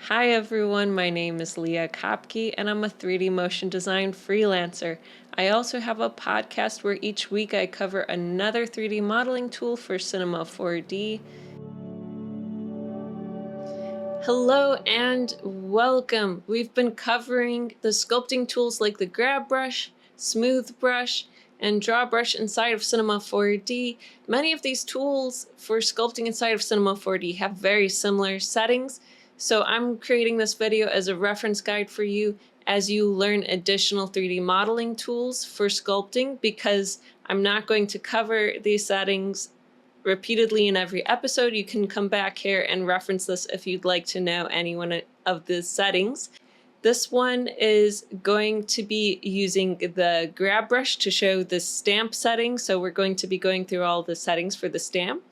Hi everyone, my name is Leah Kopke and I'm a 3D motion design freelancer. I also have a podcast where each week I cover another 3D modeling tool for Cinema 4D. Hello and welcome. We've been covering the sculpting tools like the grab brush, smooth brush, and draw brush inside of Cinema 4D. Many of these tools for sculpting inside of Cinema 4D have very similar settings, so I'm creating this video as a reference guide for you as you learn additional 3D modeling tools for sculpting, because I'm not going to cover these settings repeatedly in every episode. You can come back here and reference this if you'd like to know any one of the settings. This one is going to be using the grab brush to show the stamp settings. So we're going to be going through all the settings for the stamp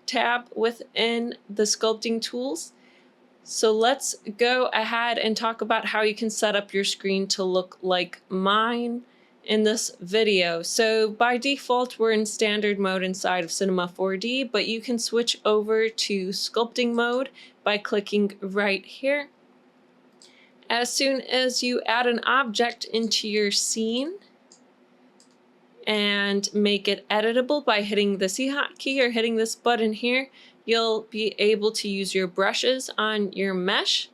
tab within the sculpting tools. So let's go ahead and talk about how you can set up your screen to look like mine in this video. So by default, we're in standard mode inside of Cinema 4D, but you can switch over to sculpting mode by clicking right here. As soon as you add an object into your scene and make it editable by hitting the C hotkey or hitting this button here, you'll be able to use your brushes on your mesh.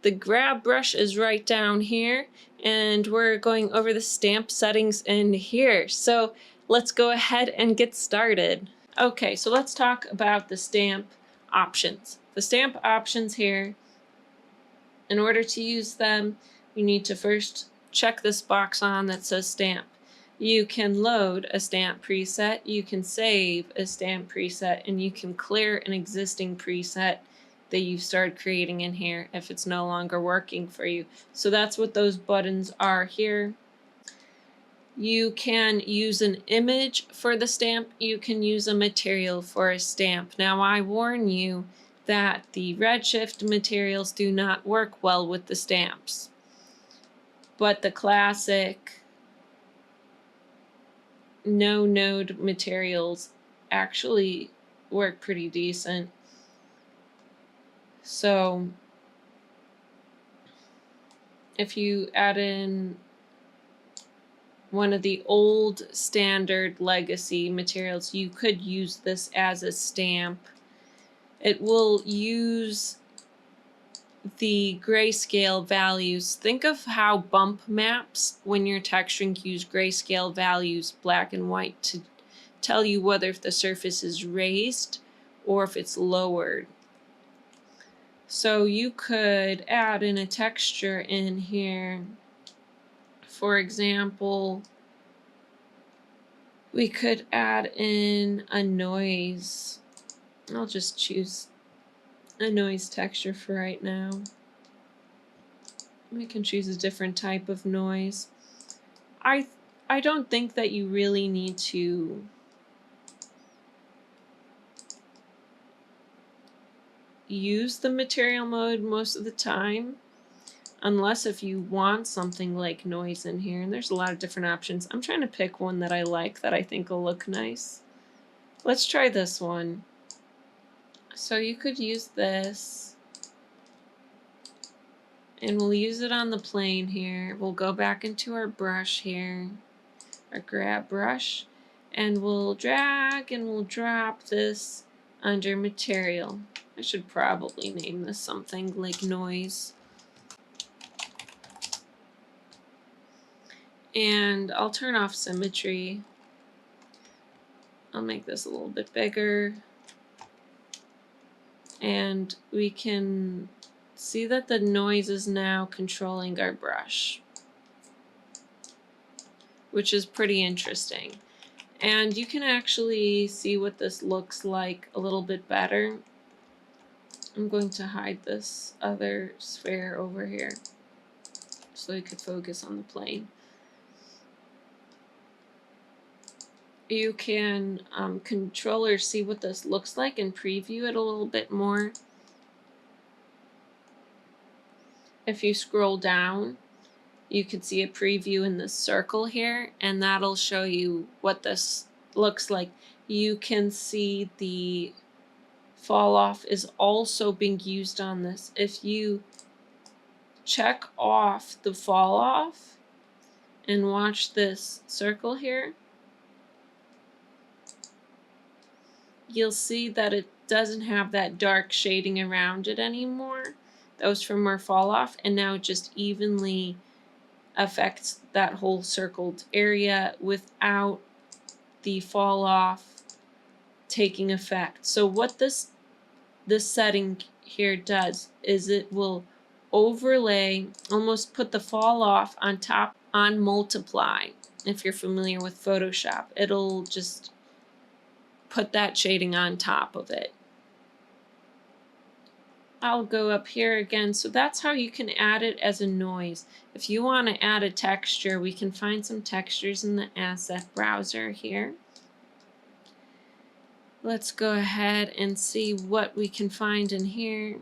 The grab brush is right down here, and we're going over the stamp settings in here. So let's go ahead and get started. Okay, so let's talk about the stamp options. The stamp options here, in order to use them, you need to first check this box on that says stamp. You can load a stamp preset, you can save a stamp preset, and you can clear an existing preset that you've started creating in here if it's no longer working for you. So that's what those buttons are here. You can use an image for the stamp, you can use a material for a stamp. Now I warn you that the redshift materials do not work well with the stamps, but the classic no node materials actually work pretty decent. So if you add in one of the old standard legacy materials, you could use this as a stamp. It will use the grayscale values. Think of how bump maps, when you're texturing, use grayscale values, black and white, to tell you whether if the surface is raised or if it's lowered. So you could add in a texture in here. For example, we could add in a noise. I'll just choose a noise texture for right now. We can choose a different type of noise. I don't think that you really need to use the material mode most of the time, unless if you want something like noise in here, and there's a lot of different options. I'm trying to pick one that I like, that I think will look nice. Let's try this one. So you could use this, and we'll use it on the plane here. We'll go back into our brush here, our grab brush, and we'll drag and we'll drop this under material. I should probably name this something like noise. And I'll turn off symmetry. I'll make this a little bit bigger. And we can see that the noise is now controlling our brush, which is pretty interesting. And you can actually see what this looks like a little bit better. I'm going to hide this other sphere over here so we could focus on the plane. You can control or see what this looks like and preview it a little bit more. If you scroll down, you can see a preview in this circle here, and that'll show you what this looks like. You can see the fall off is also being used on this. If you check off the fall off and watch this circle here, you'll see that it doesn't have that dark shading around it anymore. That was from our fall off, and now it just evenly affects that whole circled area without the fall off taking effect. So what this setting here does is it will overlay, almost put the fall off on top on multiply. If you're familiar with Photoshop, it'll just put that shading on top of it. I'll go up here again. So that's how you can add it as a noise. If you want to add a texture, we can find some textures in the asset browser here. Let's go ahead and see what we can find in here.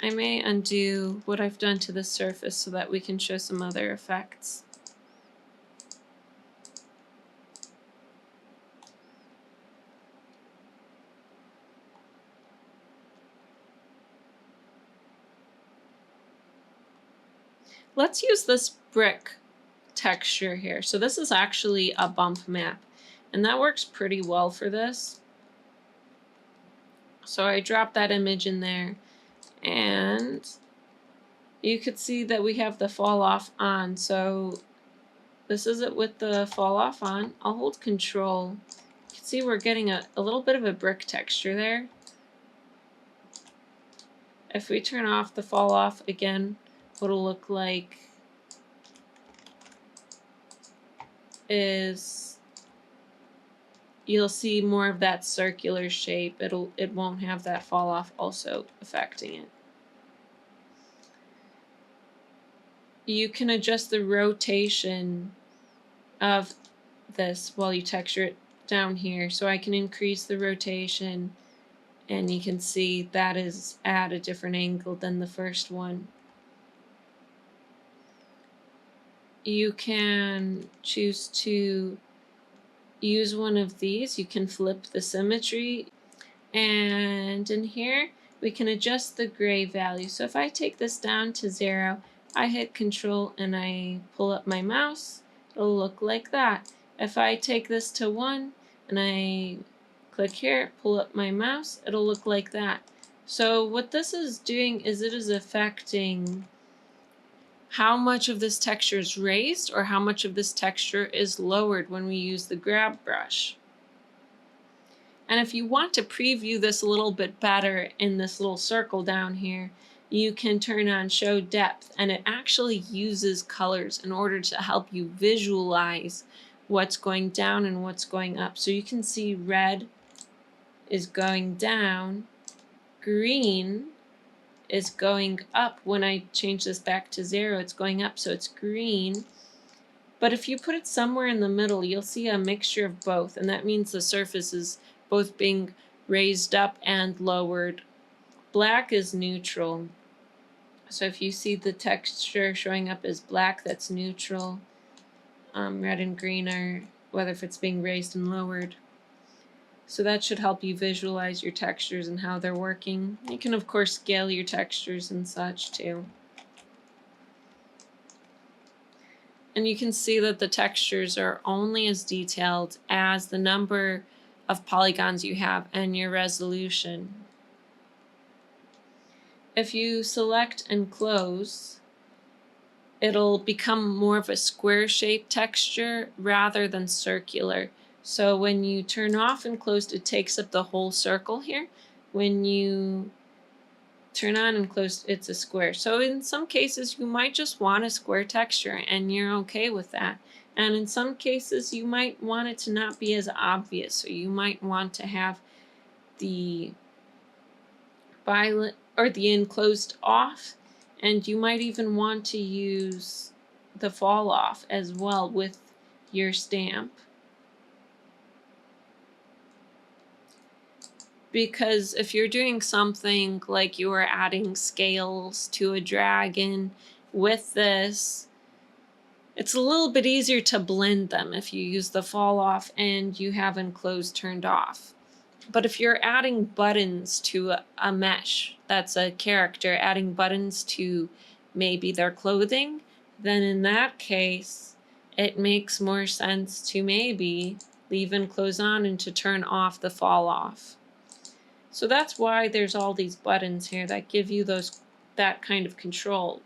I may undo what I've done to the surface so that we can show some other effects. Let's use this brick texture here. So this is actually a bump map, and that works pretty well for this. So I dropped that image in there, and you could see that we have the fall off on. So this is it with the fall off on. I'll hold Control. You can see we're getting a little bit of a brick texture there. If we turn off the fall off again, what it'll look like is you'll see more of that circular shape. It won't have that fall off also affecting it. You can adjust the rotation of this while you texture it down here. So I can increase the rotation, and you can see that is at a different angle than the first one. You can choose to use one of these. You can flip the symmetry, and in here we can adjust the gray value. So if I take this down to 0, I hit Control and I pull up my mouse, it'll look like that. If I take this to 1 and I click here, pull up my mouse, it'll look like that. So what this is doing is it is affecting how much of this texture is raised or how much of this texture is lowered when we use the grab brush. And if you want to preview this a little bit better in this little circle down here, you can turn on Show Depth, and it actually uses colors in order to help you visualize what's going down and what's going up. So you can see red is going down, green is going up. When I change this back to 0, it's going up, so it's green. But if you put it somewhere in the middle, you'll see a mixture of both, and that means the surface is both being raised up and lowered. Black is neutral. So if you see the texture showing up as black, that's neutral. Red and green are whether if it's being raised and lowered. So that should help you visualize your textures and how they're working. You can of course scale your textures and such too. And you can see that the textures are only as detailed as the number of polygons you have and your resolution. If you select and close, it'll become more of a square shaped texture rather than circular. So when you turn off and close, it takes up the whole circle here. When you turn on and close, it's a square. So in some cases, you might just want a square texture and you're okay with that. And in some cases, you might want it to not be as obvious. So you might want to have the violet or the enclosed off, and you might even want to use the fall off as well with your stamp. Because if you're doing something like you are adding scales to a dragon with this, It's a little bit easier to blend them if you use the fall off and you have enclose turned off. But if you're adding buttons to a mesh that's a character, adding buttons to maybe their clothing, then in that case, it makes more sense to maybe leave enclose on and to turn off the fall off. So that's why there's all these buttons here that give you that kind of control.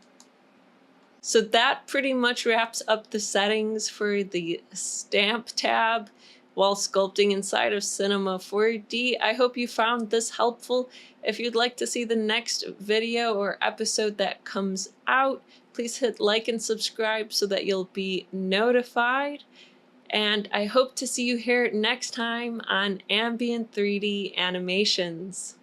So that pretty much wraps up the settings for the stamp tab while sculpting inside of Cinema 4D. I hope you found this helpful. If you'd like to see the next video or episode that comes out, please hit like and subscribe so that you'll be notified. And I hope to see you here next time on Ambient 3D Animations.